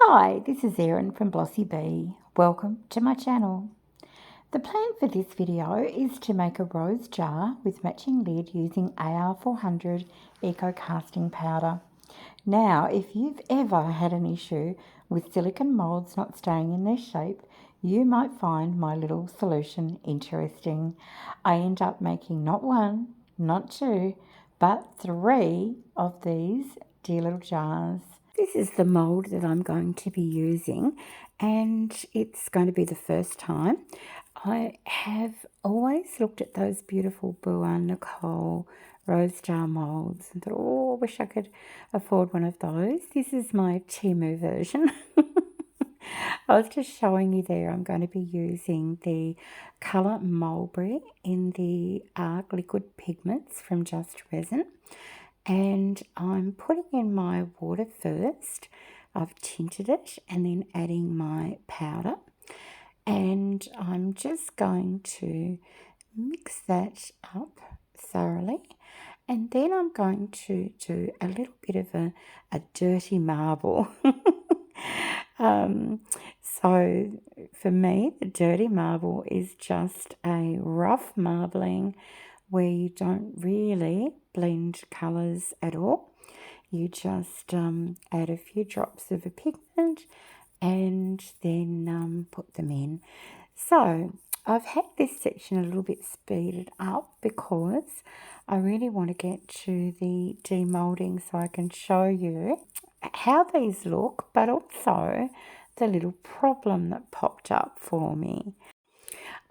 Hi, this is Erin from Blossy Bee. Welcome to my channel. The plan for this video is to make a rose jar with matching lid using AR400 Eco Casting Powder. Now, if you've ever had an issue with silicone moulds not staying in their shape, you might find my little solution interesting. I end up making not one, not two, but 3 of these dear little jars. This is the mould that I'm going to be using, and it's going to be the first time. I have always looked at those beautiful Bua Nicole rose jar moulds and thought, oh, I wish I could afford one of those. This is my TEMU version. I was just showing you there, I'm going to be using the colour Mulberry in the Arc Liquid Pigments from Just Resin. And I'm putting in my water first. I've tinted it and then adding my powder. And I'm just going to mix that up thoroughly. And then I'm going to do a little bit of a dirty marble. So for me, the dirty marble is just a rough marbling where you don't really blend colours at all. You just add a few drops of a pigment and then put them in. So I've had this section a little bit speeded up because I really want to get to the demolding so I can show you how these look, but also the little problem that popped up for me.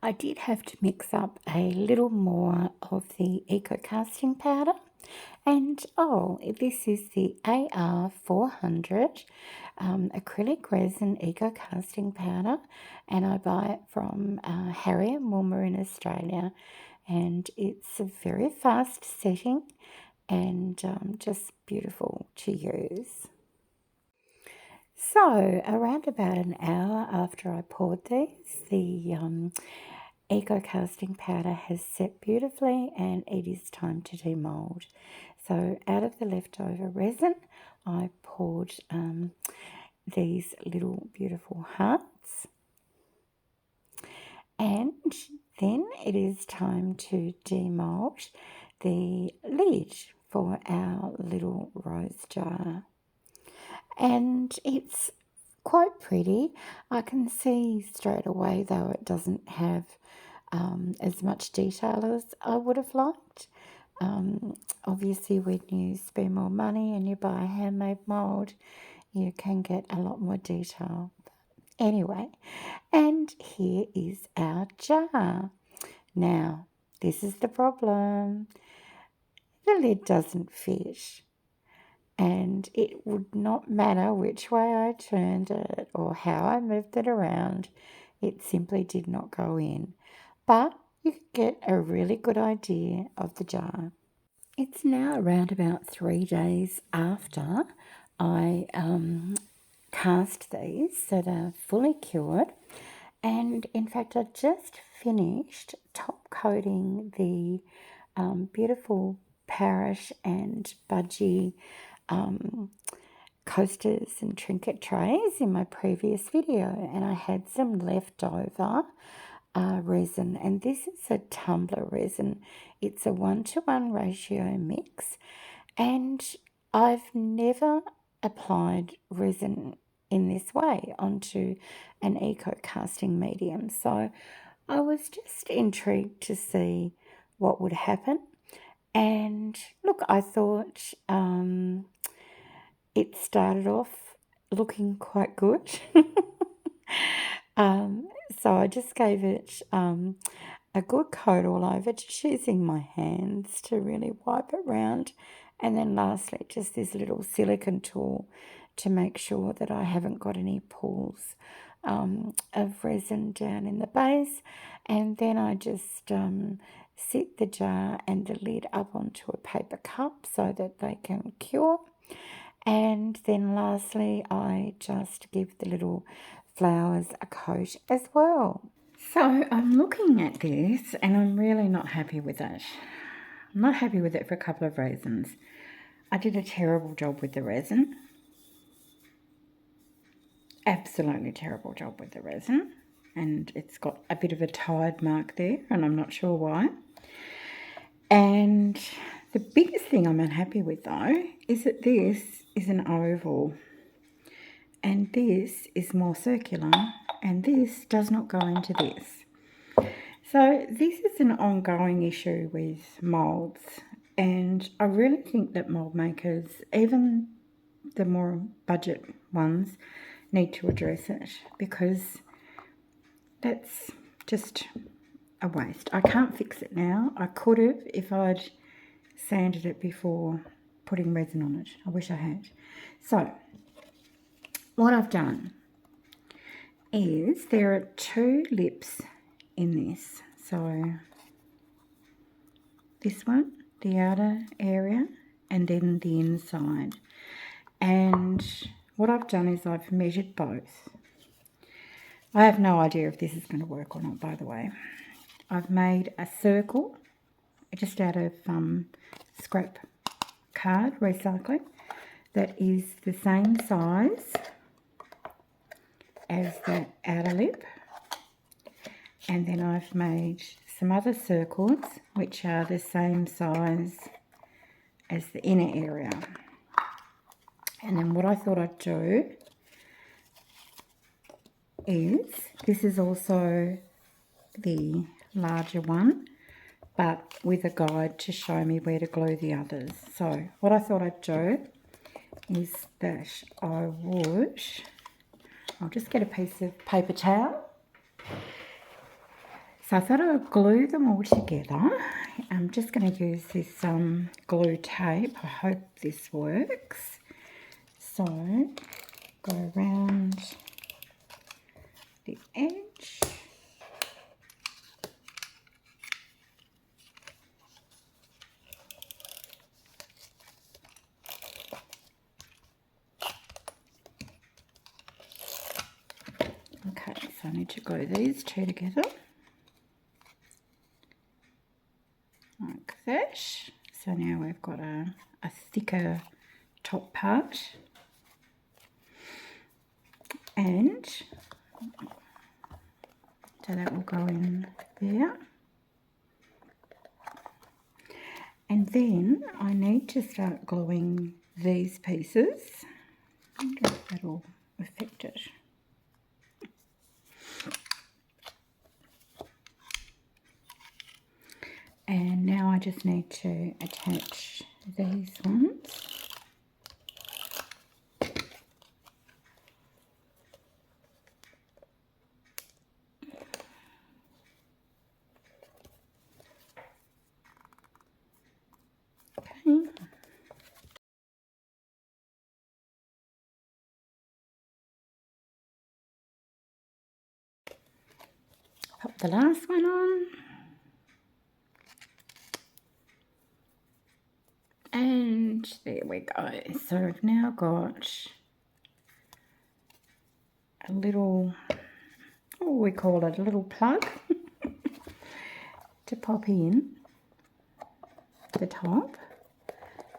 I did have to mix up a little more of the Eco Casting powder. And this is the AR400 acrylic resin Eco Casting powder. And I buy it from Harry and Wilma in Australia. And it's a very fast setting and just beautiful to use. So around about an hour after I poured these, the Eco Casting powder has set beautifully and it is time to demold. So out of the leftover resin, I poured these little beautiful hearts. And then it is time to demold the lid for our little rose jar. And it's quite pretty. I can see straight away, though, it doesn't have as much detail as I would have liked. Obviously, when you spend more money and you buy a handmade mould, you can get a lot more detail. Anyway, and here is our jar. Now, this is the problem. The lid doesn't fit. And it would not matter which way I turned it or how I moved it around. It simply did not go in. But you can get a really good idea of the jar. It's now around about 3 days after I cast these, so they're fully cured. And in fact, I just finished top coating the beautiful parrot and budgie coasters and trinket trays in my previous video, and I had some leftover resin, and this is a Tumbler resin. It's a 1-to-1 ratio mix, and I've never applied resin in this way onto an eco casting medium, so I was just intrigued to see what would happen. And look, I thought it started off looking quite good. So I just gave it a good coat all over, just using my hands to really wipe it round. And then lastly, just this little silicone tool to make sure that I haven't got any pools of resin down in the base. And then I just sit the jar and the lid up onto a paper cup so that they can cure. And then lastly, I just give the little flowers a coat as well. So I'm looking at this and I'm really not happy with it. I'm not happy with it for a couple of reasons. I did a terrible job with the resin. absolutely terrible job with the resin, and it's got a bit of a tide mark there, and I'm not sure why. And the biggest thing I'm unhappy with though is that this is an oval and this is more circular and this does not go into this. So this is an ongoing issue with moulds, and I really think that mould makers, even the more budget ones, need to address it, because that's just a waste. I can't fix it now. I could have if I'd sanded it before putting resin on it. I wish I had. So what I've done is there are 2 lips in this. So this one, the outer area, and then the inside. And what I've done is I've measured both. I have no idea if this is going to work or not, by the way. I've made a circle just out of scrap card recycling that is the same size as the outer lip, and then I've made some other circles which are the same size as the inner area. And then what I thought I'd do is, this is also the larger one, but with a guide to show me where to glue the others. So what I thought I'd do is that I'll just get a piece of paper towel. So I thought I would glue them all together. I'm just going to use this glue tape. I hope this works. So go around the edge. Okay, so I need to glue these 2 together. Like that. So now we've got a thicker top part. And so that will go in there. And then I need to start gluing these pieces. I wonder if that'll affect it. And now I just need to attach these ones. Okay. Pop the last one on. And there we go. So I've now got a little, what we call it, a little plug to pop in the top.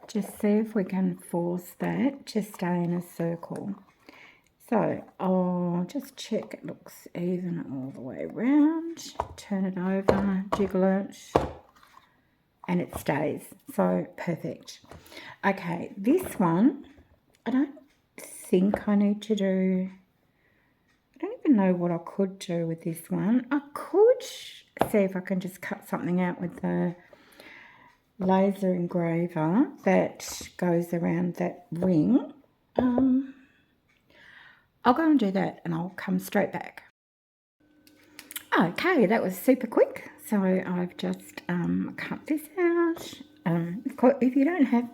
Just see if we can force that to stay in a circle. So I'll just check it looks even all the way around. Turn it over, jiggle it, and it stays. So perfect. Okay, this one, I don't think I need to do, I don't even know what I could do with this one. I could see if I can just cut something out with the laser engraver that goes around that ring. I'll go and do that and I'll come straight back. Okay, that was super quick. So I've just cut this out. If you don't have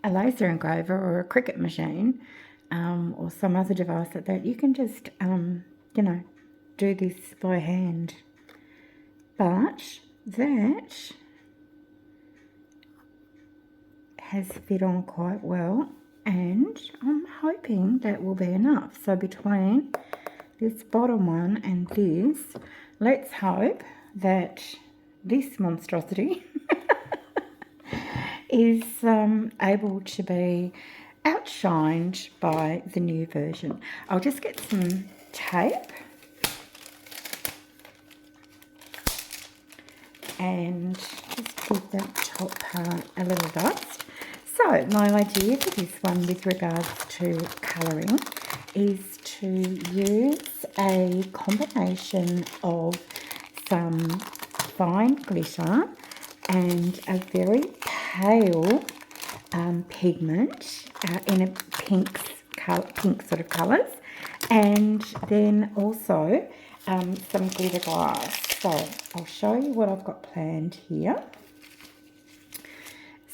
a laser engraver or a Cricut machine or some other device like that, you can just, you know, do this by hand. But that has fit on quite well, and I'm hoping that will be enough. So between this bottom one and this, let's hope that this monstrosity is able to be outshined by the new version. I'll just get some tape and just give that top part a little dust. So my idea for this one with regards to colouring is to use a combination of some fine glitter and a very pale pigment in a pink sort of colours, and then also some glitter glass. So I'll show you what I've got planned here.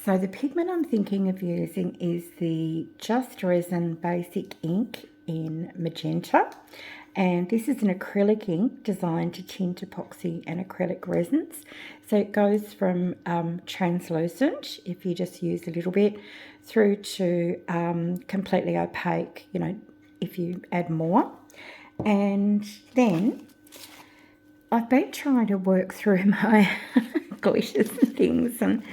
So the pigment I'm thinking of using is the Just Resin Basic Ink in Magenta, and this is an acrylic ink designed to tint epoxy and acrylic resins. So it goes from translucent, if you just use a little bit, through to completely opaque, you know, if you add more. And then I've been trying to work through my glitters and things, and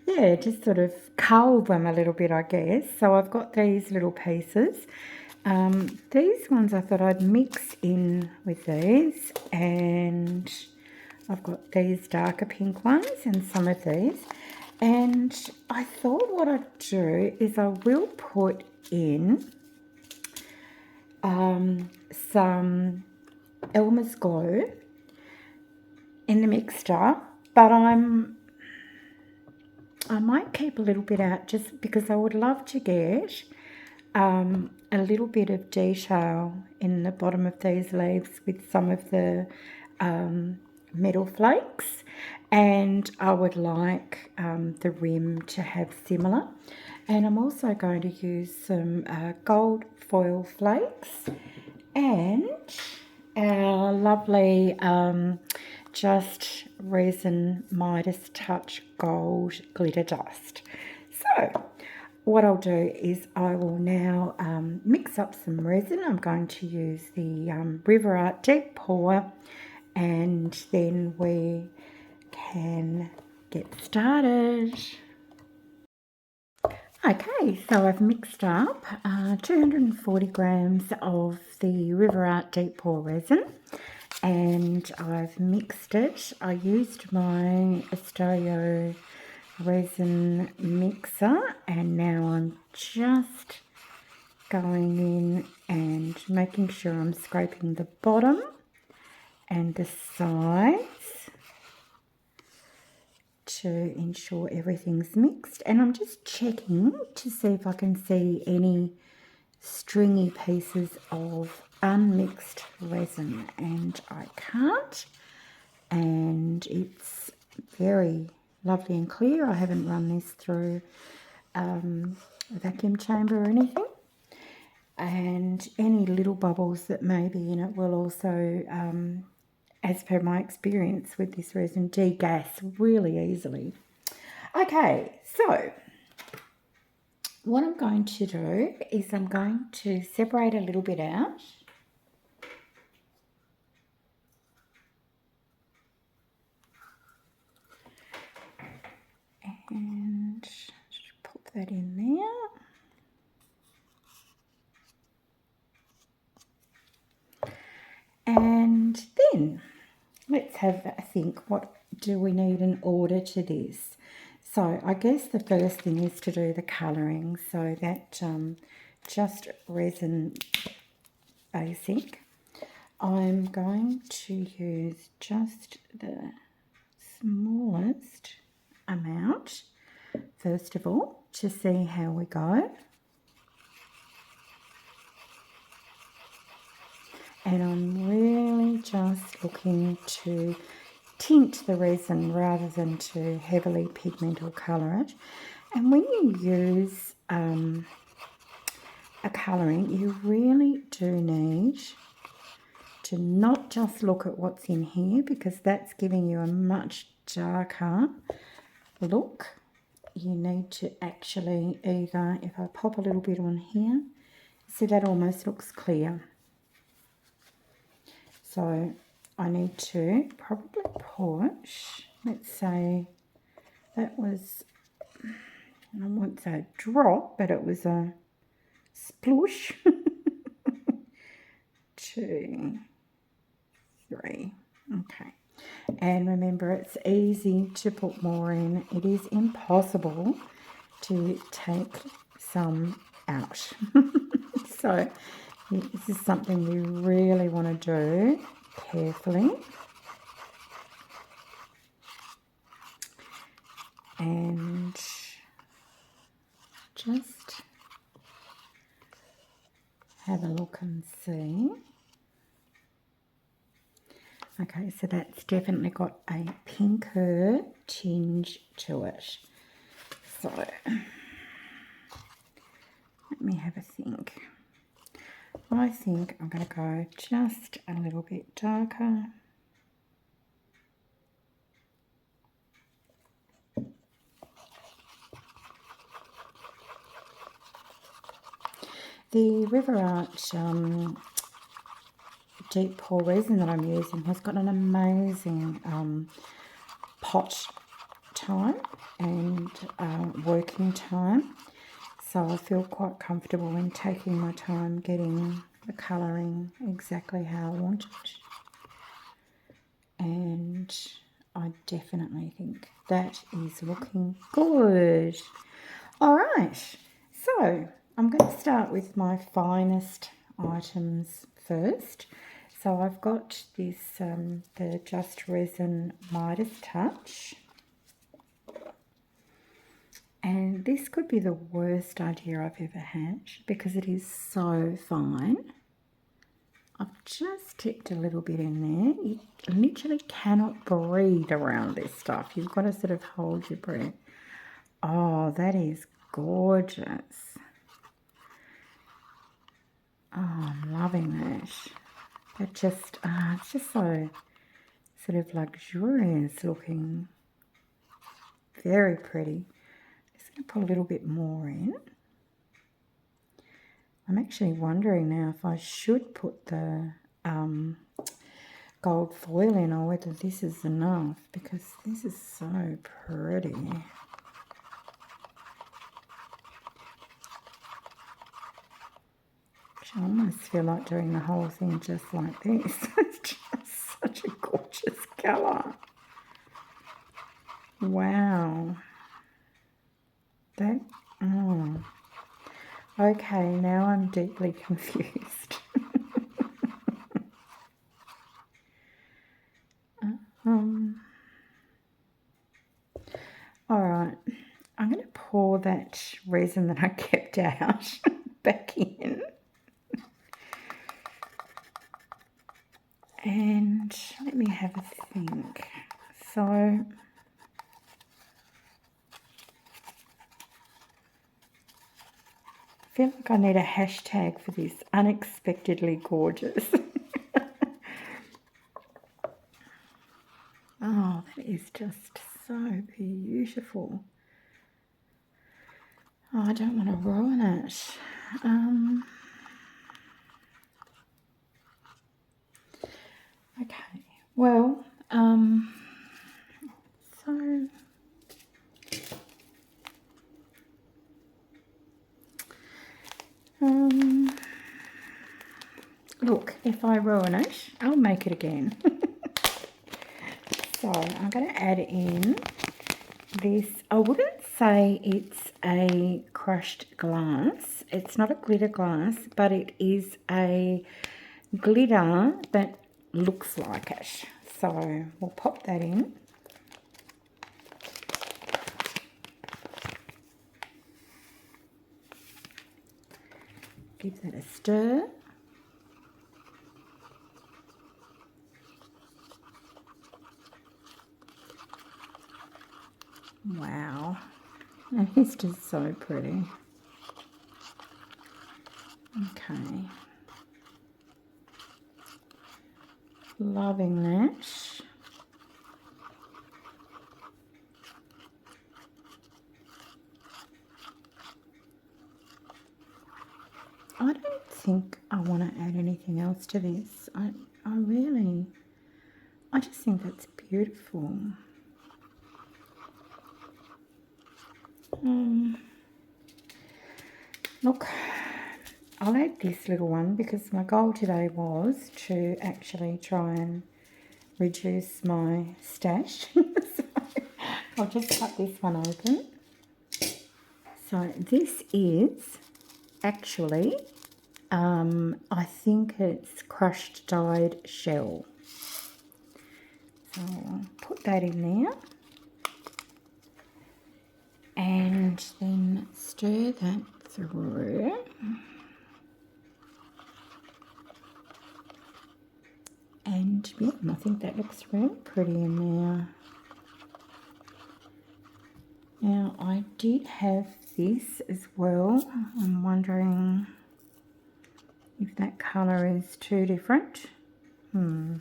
yeah, just sort of cull them a little bit, I guess. So I've got these little pieces. These ones I thought I'd mix in with these, and I've got these darker pink ones and some of these. And I thought what I'd do is I will put in some Elmer's Glow in the mixture, but I might keep a little bit out just because I would love to get a little bit of detail in the bottom of these leaves with some of the metal flakes, and I would like the rim to have similar. And I'm also going to use some gold foil flakes and our lovely Just Resin Midas Touch Gold glitter dust. So what I'll do is I will now mix up some resin. I'm going to use the River Art Deep Pour, and then we can get started. Okay, so I've mixed up 240 grams of the River Art Deep Pour resin, and I've mixed it. I used my Istoyo resin mixer, and now I'm just going in and making sure I'm scraping the bottom and the sides to ensure everything's mixed. And I'm just checking to see if I can see any stringy pieces of unmixed resin, and I can't, and it's very lovely and clear. I haven't run this through a vacuum chamber or anything, and any little bubbles that may be in it will also, as per my experience with this resin, degas really easily. Okay, so what I'm going to do is I'm going to separate a little bit out. And just pop that in there. And then let's have a think. What do we need in order to this? So I guess the first thing is to do the colouring. So that Just Resin Basic, I'm going to use just the smallest amount first of all to see how we go. And I'm really just looking to tint the resin rather than to heavily pigment or colour it. And when you use a colouring, you really do need to not just look at what's in here, because that's giving you a much darker look. You need to actually either, if I pop a little bit on here, see that almost looks clear. So I need to probably push, let's say that was I won't say a drop, but it was a splush. 2, 3. Okay. And remember, it's easy to put more in. It is impossible to take some out. So this is something you really want to do carefully. And just have a look and see. Okay, so that's definitely got a pinker tinge to it. So let me have a think. I think I'm going to go just a little bit darker. The River Art deep pour resin that I'm using has got an amazing pot time and working time. So I feel quite comfortable in taking my time getting the colouring exactly how I want it. And I definitely think that is looking good. All right, so I'm going to start with my finest items first. So I've got this, the Just Resin Midas Touch. And this could be the worst idea I've ever had because it is so fine. I've just tipped a little bit in there. You literally cannot breathe around this stuff. You've got to sort of hold your breath. Oh, that is gorgeous. Oh, I'm loving that. It just, it's just so sort of luxurious looking. Very pretty. Just going to put a little bit more in. I'm actually wondering now if I should put the gold foil in or whether this is enough because this is so pretty. I almost feel like doing the whole thing just like this. It's just such a gorgeous colour. Wow. That, oh. Okay, now I'm deeply confused. All right, I'm going to pour that resin that I kept out back in. And let me have a think. So I feel like I need a hashtag for this, unexpectedly gorgeous. Oh, that is just so beautiful. Oh, I don't want to ruin it. Okay, well, so look, if I ruin it, I'll make it again. So I'm going to add in this. I wouldn't say it's a crushed glass. It's not a glitter glass, but it is a glitter that looks like it. So we'll pop that in. Give that a stir. Wow, and it's just so pretty. Okay, loving that. I don't think I want to add anything else to this. I just think that's beautiful. Look, I'll add this little one because my goal today was to actually try and reduce my stash. So I'll just cut this one open. So this is actually, I think it's crushed dyed shell. So I'll put that in there. And then stir that through. And yeah, I think that looks really pretty in there. Now I did have this as well. I'm wondering if that colour is too different. No.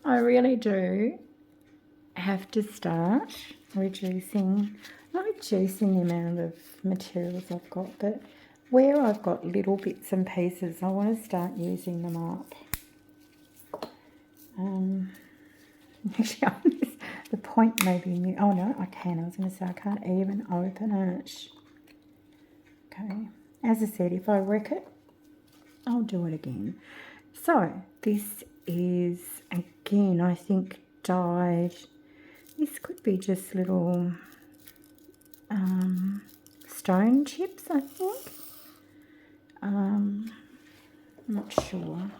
I really do have to start reducing, not reducing the amount of materials I've got, but where I've got little bits and pieces, I want to start using them up. Actually, the point may be new. Oh no, I can. I was going to say I can't even open it. Okay. As I said, if I wreck it, I'll do it again. So this is, again, I think dyed. This could be just little stone chips, I think. I'm not sure.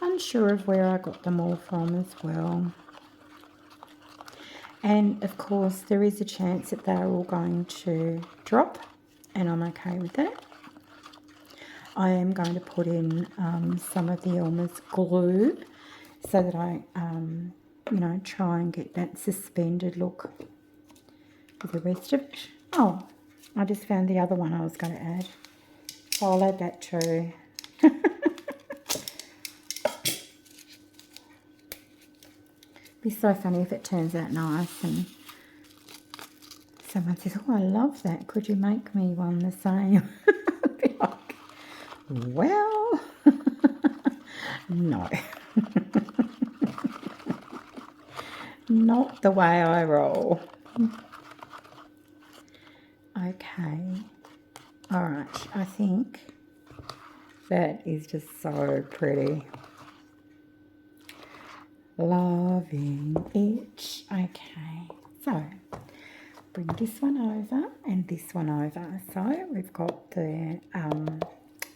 Unsure of where I got them all from as well. And of course there is a chance that they're all going to drop, and I'm okay with that. I am going to put in some of the Wilma's glue so that I, you know, try and get that suspended look with the rest of it. Oh, I just found the other one I was going to add. So I'll add that too. Be so funny if it turns out nice and someone says, oh, I love that. Could you make me one the same? I'd be like, well, no. Not the way I roll. Okay. All right. I think that is just so pretty. Loving it. Okay. So, bring this one over and this one over. So, we've got the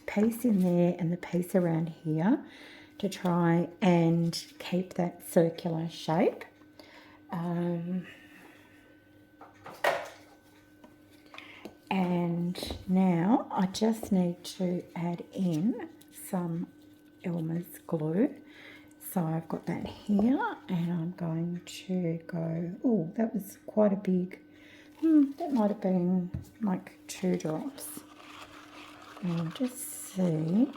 piece in there and the piece around here to try and keep that circular shape. And now I just need to add in some Wilma's glue. So I've got that here and I'm going to go, oh, that was quite a big, that might have been like 2 drops. And I'll just see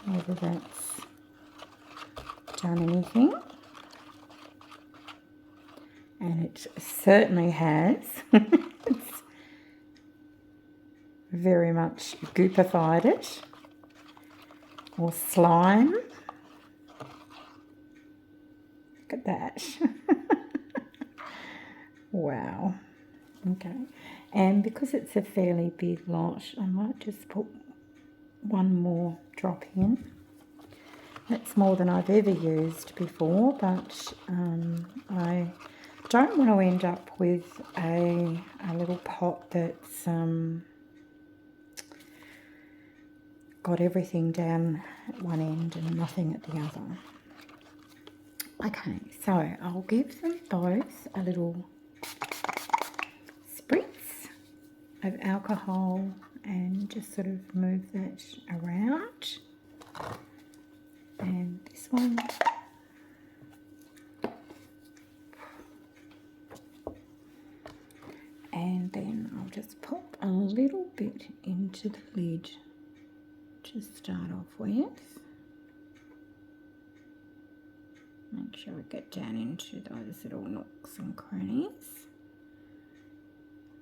whether that's done anything. And it certainly has. It's very much goopified it, or slime. Look at that. Wow. Okay. And because it's a fairly big lot, I might just put one more drop in. That's more than I've ever used before, but I don't want to end up with a little pot that's got everything down at one end and nothing at the other. Okay, so I'll give them both a little spritz of alcohol and just sort of move that around. And this one. And then I'll just pop a little bit into the lid to start off with. Make sure we get down into those little nooks and crannies.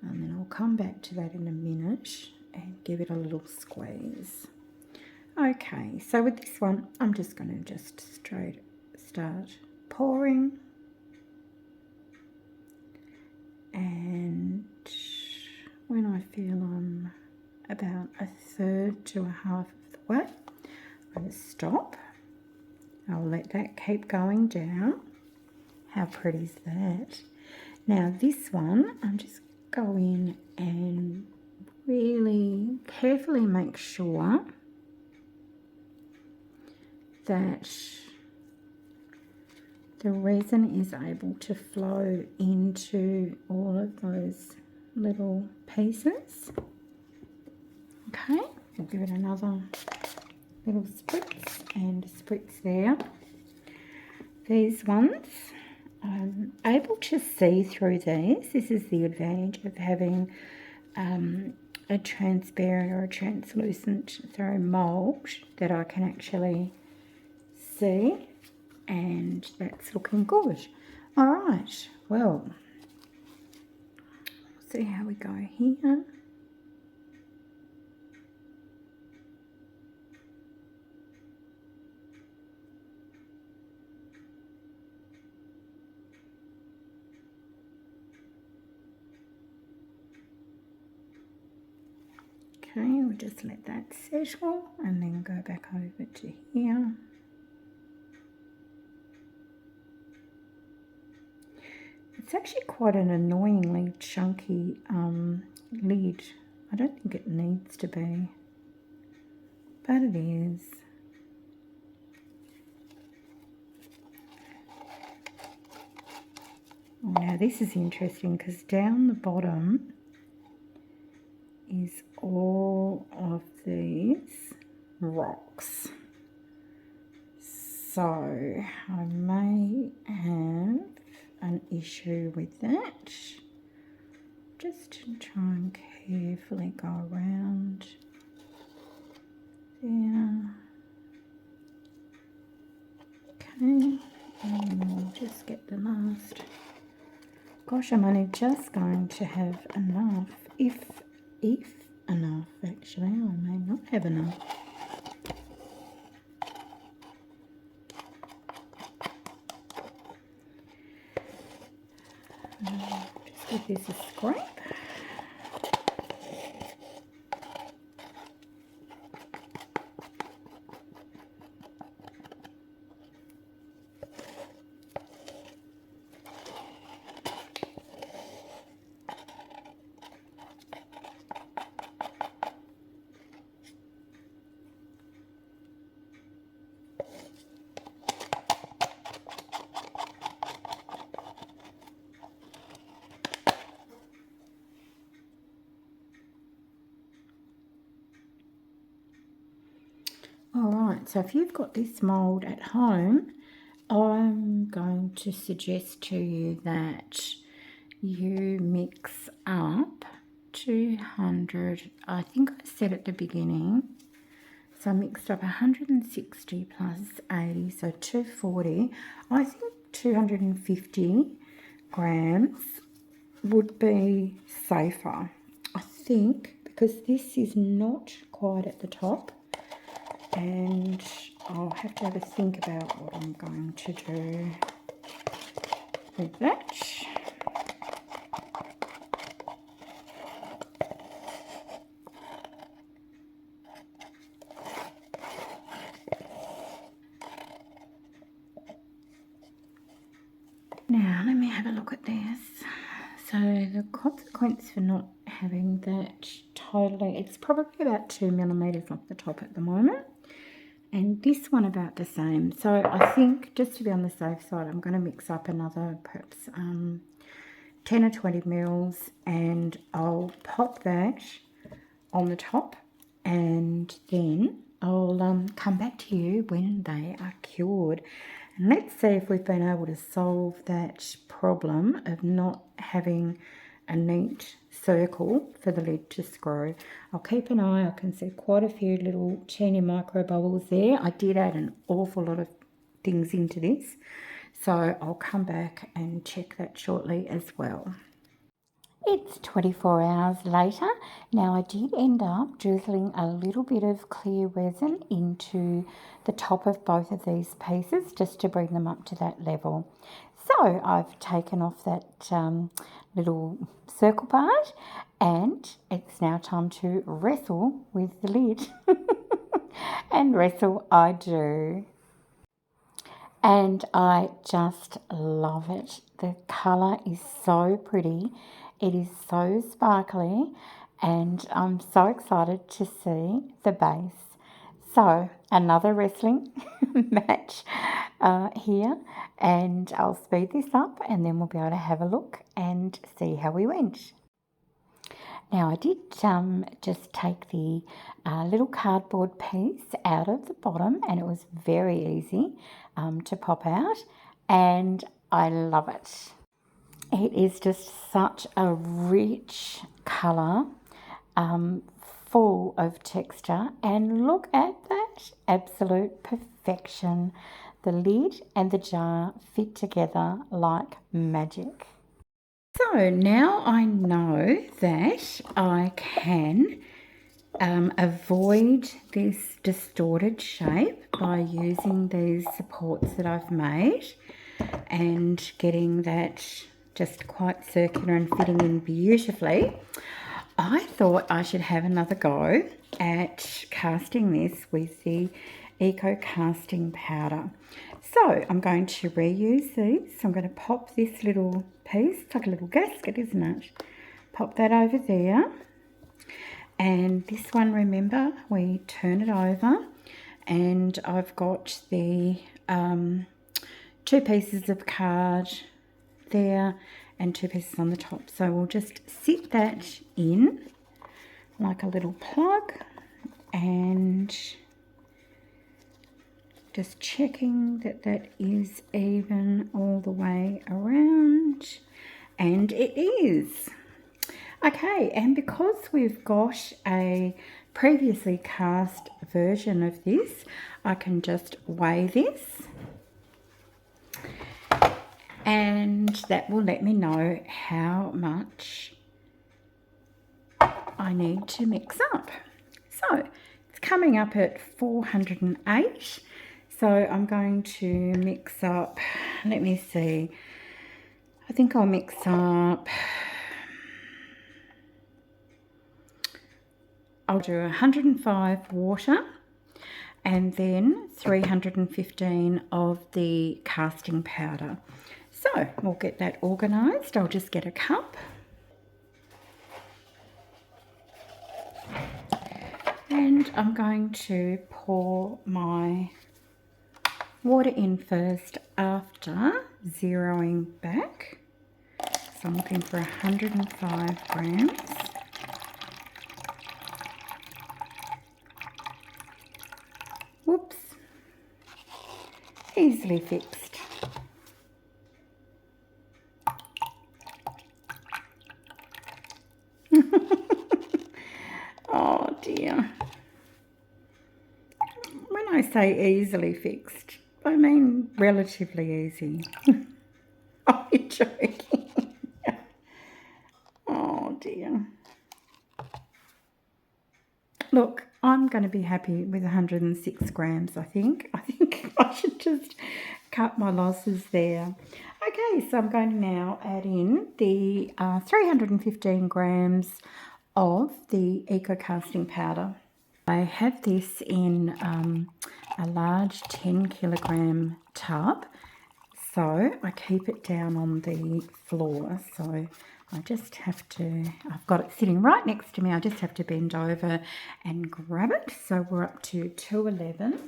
And then I'll come back to that in a minute and give it a little squeeze. Okay, so with this one, I'm just going to start pouring. And when I feel I'm about a third to a half of the way, I'm going to stop. I'll let that keep going down. How pretty is that? Now this one, I'm just go in and really carefully make sure that the resin is able to flow into all of those little pieces. Okay, we'll give it another little spritz and a spritz there. These ones, I'm able to see through these. This is the advantage of having a transparent or a translucent mould, that I can actually see, and that's looking good. All right, well, see how we go here. Okay, we'll just let that settle and then go back over to here. It's actually quite an annoyingly chunky lid. I don't think it needs to be, but it is. Now this is interesting because down the bottom is all of these rocks. So I may have an issue with that. Just to try and carefully go around there. Okay, and we'll just get the last. Gosh, I'm only just going to have enough, if enough, actually. I may not have enough. Just give this a scrape. Alright, so if you've got this mould at home, I'm going to suggest to you that you mix up 200, I think I said at the beginning, so I mixed up 160 plus 80, so 240. I think 250 grams would be safer, I think, because this is not quite at the top. And I'll have to have a think about what I'm going to do with that. Now, let me have a look at this. So the consequence for not having that totally, it's probably about 2 millimeters off the top at the moment. And this one about the same. So I think, just to be on the safe side, I'm going to mix up another perhaps 10 or 20 mils, and I'll pop that on the top, and then I'll come back to you when they are cured. And let's see if we've been able to solve that problem of not having a neat circle for the lid to screw. I'll keep an eye. I can see quite a few little teeny micro bubbles there. I did add an awful lot of things into this, so I'll come back and check that shortly as well. It's 24 hours later. Now I did end up drizzling a little bit of clear resin into the top of both of these pieces just to bring them up to that level. So I've taken off that little circle part and it's now time to wrestle with the lid. And wrestle I do. And I just love it. The colour is so pretty. It is so sparkly and I'm so excited to see the base. So another wrestling match here, and I'll speed this up and then we'll be able to have a look and see how we went. Now I did just take the little cardboard piece out of the bottom and it was very easy to pop out and I love it. It is just such a rich colour, full of texture, and look at that, absolute perfection. The lid and the jar fit together like magic. So now I know that I can avoid this distorted shape by using these supports that I've made and getting that just quite circular and fitting in beautifully. I thought I should have another go at casting this with the Eco Casting powder. So I'm going to reuse these. So I'm going to pop this little piece, it's like a little gasket, isn't it? Pop that over there. And this one, remember, we turn it over and I've got the 2 pieces of card there and 2 pieces on the top. So we'll just sit that in like a little plug and just checking that that is even all the way around, and it is. Okay, and because we've got a previously cast version of this, I can just weigh this and that will let me know how much I need to mix up. So it's coming up at 408. So I'm going to mix up, let me see, I think I'll mix up, I'll do 105 water and then 315 of the casting powder. So we'll get that organised. I'll just get a cup. And I'm going to pour my water in first after zeroing back. So I'm looking for 105 grams. Whoops. Easily fixed. Oh dear. When I say easily fixed, I mean relatively easy. Are you joking? Oh dear. Look, I'm going to be happy with 106 grams, I think. I think I should just cut my losses there. Okay, so I'm going to now add in the 315 grams of the Eco Casting powder. I have this in a large 10 kilogram tub, so I keep it down on the floor. So I just have to, I've got it sitting right next to me, I just have to bend over and grab it. So we're up to 211.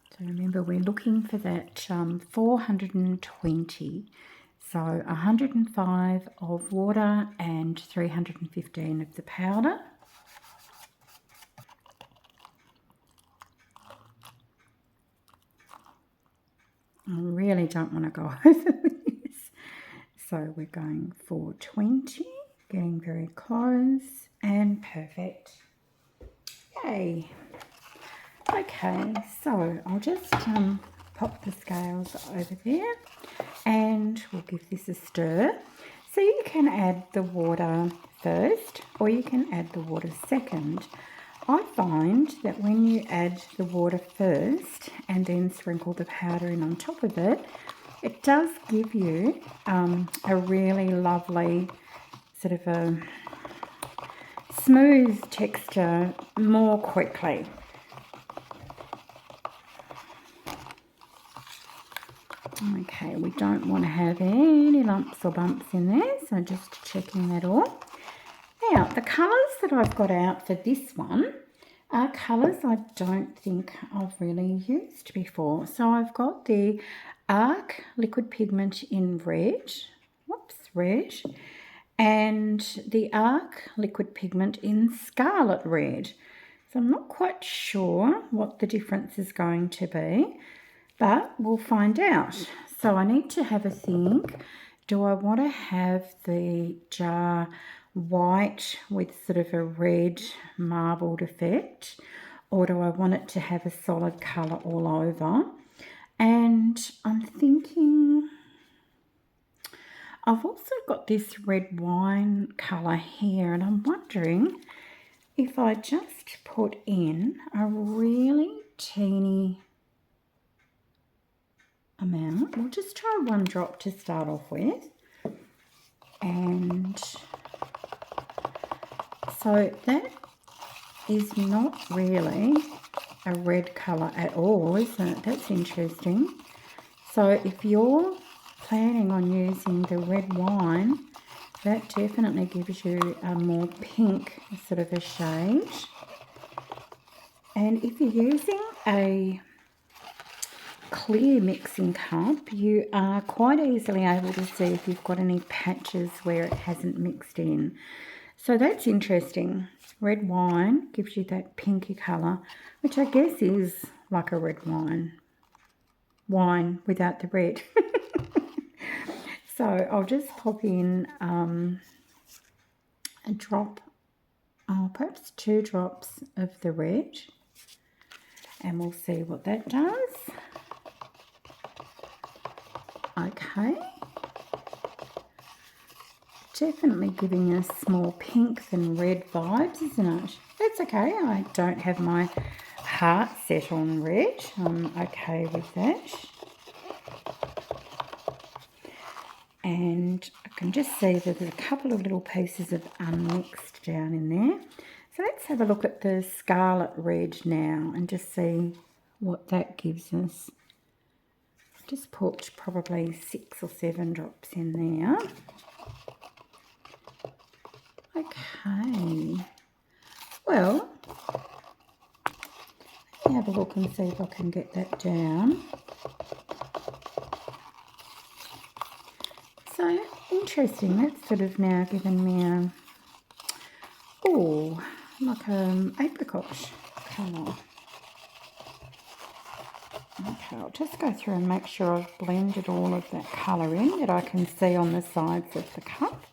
So remember, we're looking for that 420. So 105 of water and 315 of the powder. I really don't want to go over this. So we're going for 20, getting very close and perfect. Yay. Okay, so I'll just pop the scales over there, and we'll give this a stir. So you can add the water first, or you can add the water second. I find that when you add the water first and then sprinkle the powder in on top of it, it does give you a really lovely sort of a smooth texture more quickly. Okay, we don't want to have any lumps or bumps in there, so just checking that all. Now, the colours that I've got out for this one are colours I don't think I've really used before. So I've got the Artko liquid pigment in red, and the Artko liquid pigment in scarlet red. So I'm not quite sure what the difference is going to be, but we'll find out. So I need to have a think. Do I want to have the jar white with sort of a red marbled effect, or do I want it to have a solid colour all over? And I'm thinking I've also got this red wine colour here, and I'm wondering if I just put in a really teeny amount. We'll just try 1 drop to start off with, and so that is not really a red colour at all, isn't it? That's interesting. So if you're planning on using the red wine, that definitely gives you a more pink sort of a shade. And if you're using a clear mixing cup, you are quite easily able to see if you've got any patches where it hasn't mixed in. So that's interesting. Red wine gives you that pinky colour, which I guess is like a red wine. Wine without the red. So I'll just pop in a drop, perhaps 2 drops of the red, and we'll see what that does. Okay. Definitely giving us more pink than red vibes, isn't it? That's okay. I don't have my heart set on red. I'm okay with that. And I can just see that there's a couple of little pieces of unmixed down in there. So let's have a look at the scarlet red now and just see what that gives us. Just put probably 6 or 7 drops in there. Okay, well, let me have a look and see if I can get that down. So, interesting, that's sort of now given me like an apricot colour. Okay, I'll just go through and make sure I've blended all of that colour in that I can see on the sides of the cup,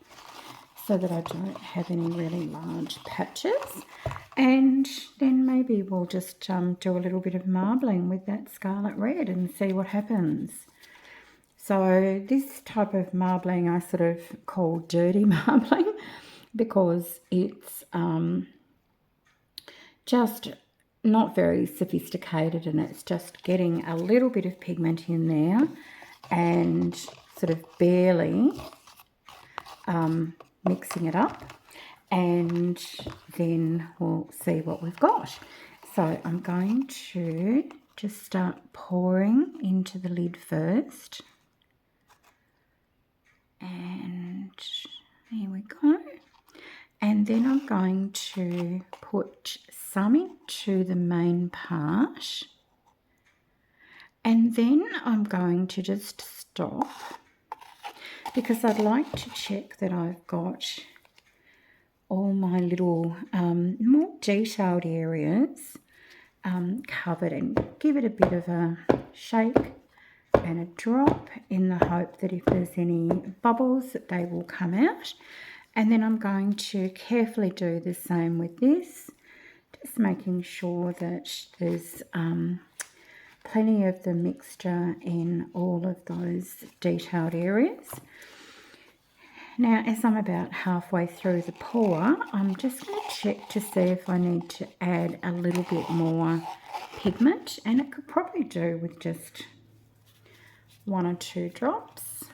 so that I don't have any really large patches. And then maybe we'll just do a little bit of marbling with that scarlet red and see what happens. So this type of marbling I sort of call dirty marbling, because it's just not very sophisticated, and it's just getting a little bit of pigment in there and sort of barely mixing it up, and then we'll see what we've got. So I'm going to just start pouring into the lid first, and there we go. And then I'm going to put some into the main part, and then I'm going to just stop, because I'd like to check that I've got all my little more detailed areas covered, and give it a bit of a shake and a drop in the hope that if there's any bubbles that they will come out. And then I'm going to carefully do the same with this, just making sure that there's plenty of the mixture in all of those detailed areas. Now, as I'm about halfway through the pour, I'm just going to check to see if I need to add a little bit more pigment, and it could probably do with just 1 or 2 drops.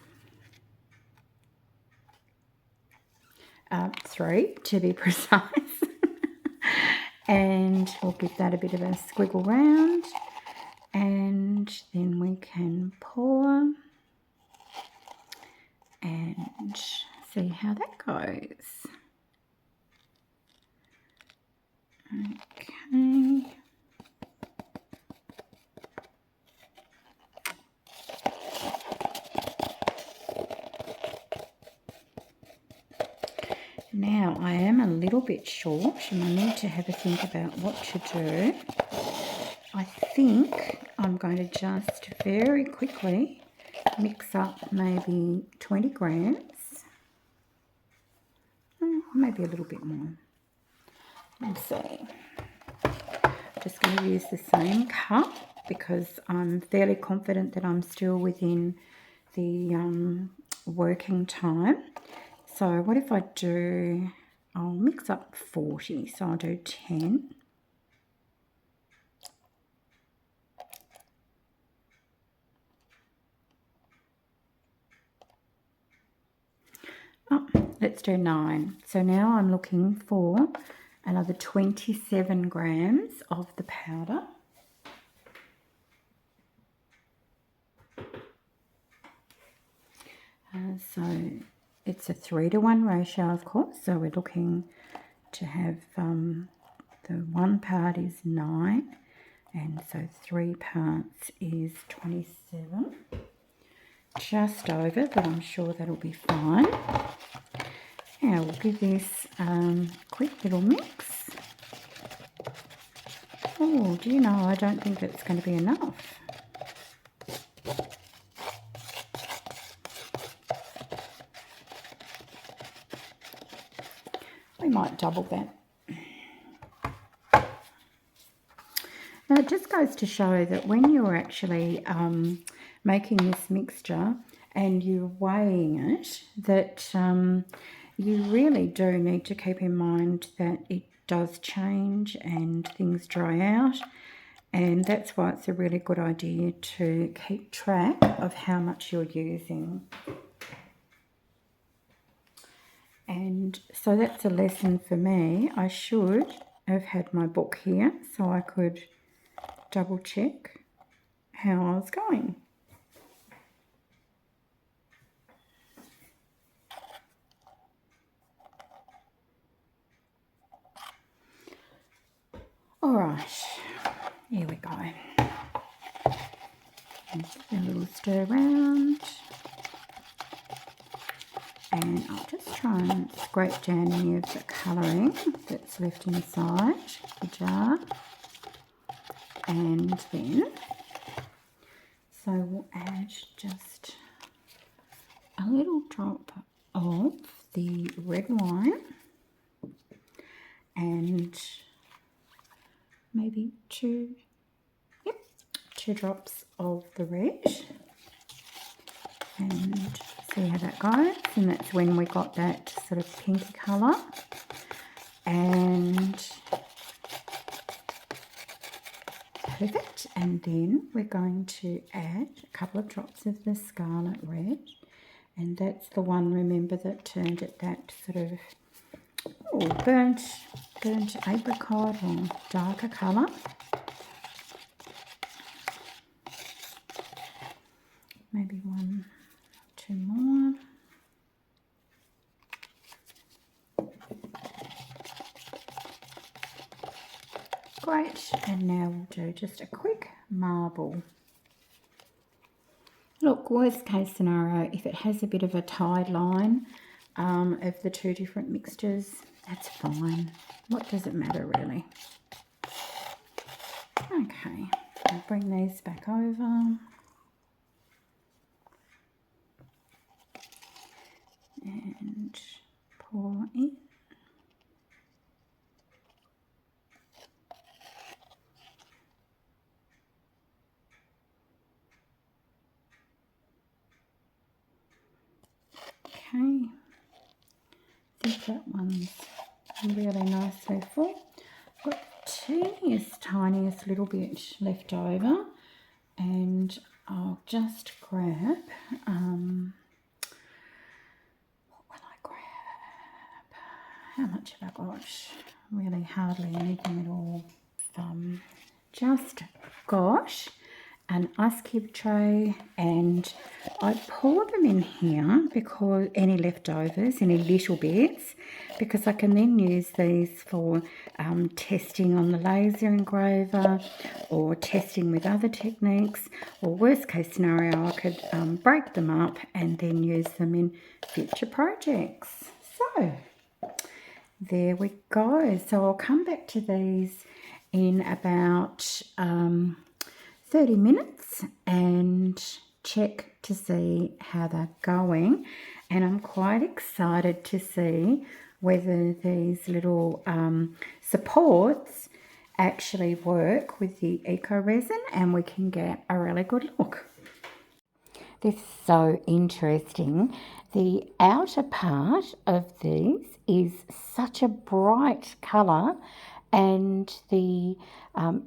3 to be precise. And we'll give that a bit of a squiggle round, and then we can pour and see how that goes. Okay. Now I am a little bit short and I need to have a think about what to do. I think I'm going to just very quickly mix up maybe 20 grams, maybe a little bit more. Let's see. I'm just going to use the same cup because I'm fairly confident that I'm still within the working time. So what if I do, I'll mix up 40, so I'll do 10. Oh, let's do 9. So now I'm looking for another 27 grams of the powder. So it's a 3-to-1 ratio, of course, so we're looking to have the 1 part is 9, and so 3 parts is 27. Just over, but I'm sure that'll be fine. Now we'll give this a quick little mix. Oh, do you know, I don't think it's going to be enough. We might double that. Now it just goes to show that when you're actually making this mixture and you're weighing it, that you really do need to keep in mind that it does change and things dry out, and that's why it's a really good idea to keep track of how much you're using. And so that's a lesson for me. I should have had my book here so I could double check how I was going. All right, here we go. A little stir around. And I'll just try and scrape down any of the colouring that's left inside the jar. And then, so we'll add just a little drop of the red wine and maybe 2 drops of the red, and see how that goes. And that's when we got that sort of pinky colour. And perfect. And then we're going to add a couple of drops of the scarlet red, and that's the one, remember, that turned it that sort of burnt apricot or darker colour. Maybe 1 or 2 more. Great, and now we'll do just a quick marble. Look, worst case scenario, if it has a bit of a tied line of the 2 different mixtures, that's fine. What does it matter, really? Okay, I'll bring these back over. And pour in. Okay, I think that one's really nicely full. Got the teeniest, tiniest little bit left over, and I'll just grab, what will I grab? How much have I got? Really hardly anything at all. Just got an ice cube tray, and I pour them in here because any leftovers, any little bits, because I can then use these for testing on the laser engraver or testing with other techniques, or worst case scenario I could break them up and then use them in future projects. So there we go. So I'll come back to these in about 30 minutes and check to see how they're going. And I'm quite excited to see whether these little supports actually work with the eco resin and we can get a really good look. This is so interesting. The outer part of these is such a bright colour, and the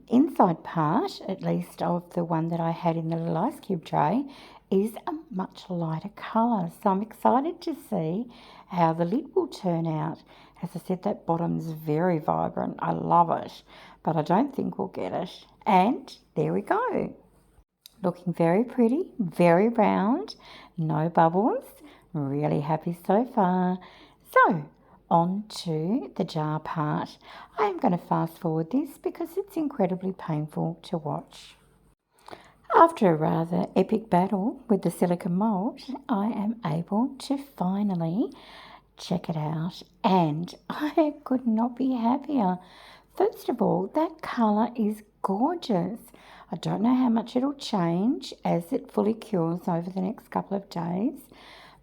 inside part, at least of the one that I had in the little ice cube tray, is a much lighter colour. So I'm excited to see how the lid will turn out. As I said, that bottom's very vibrant. I love it, but I don't think we'll get it. And there we go. Looking very pretty, very round, no bubbles. Really happy so far. So, on to the jar part. I am going to fast forward this because it's incredibly painful to watch. After a rather epic battle with the silicone mould, I am able to finally check it out, and I could not be happier. First of all, that colour is gorgeous. I don't know how much it'll change as it fully cures over the next couple of days,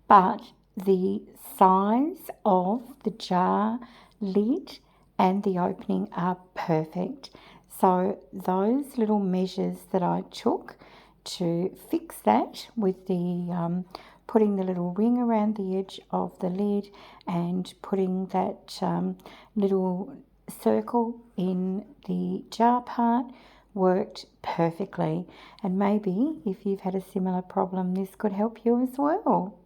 but the size of the jar lid and the opening are perfect. So those little measures that I took to fix that with the putting the little ring around the edge of the lid and putting that little circle in the jar part worked perfectly. And maybe if you've had a similar problem, this could help you as well.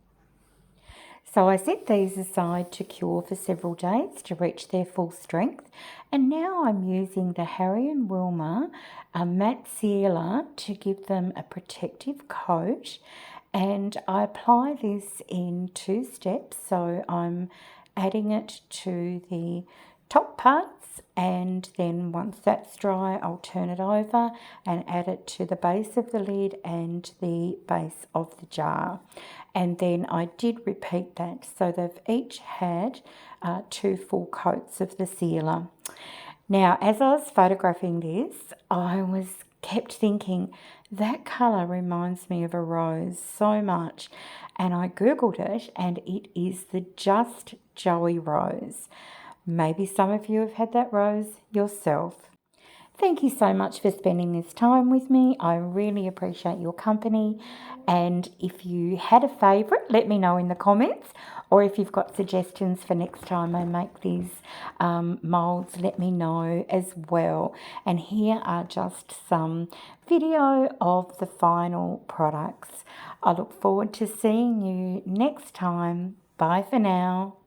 So I set these aside to cure for several days to reach their full strength, and now I'm using the Harry and Wilma matte sealer to give them a protective coat, and I apply this in 2 steps. So I'm adding it to the top parts, and then once that's dry I'll turn it over and add it to the base of the lid and the base of the jar. And then I did repeat that, so they've each had 2 full coats of the sealer. Now, as I was photographing this, I kept thinking that colour reminds me of a rose so much, and I googled it, and it is the Just Joey rose. Maybe some of you have had that rose yourself. Thank you so much for spending this time with me. I really appreciate your company. And if you had a favourite, let me know in the comments. Or if you've got suggestions for next time I make these moulds, let me know as well. And here are just some video of the final products. I look forward to seeing you next time. Bye for now.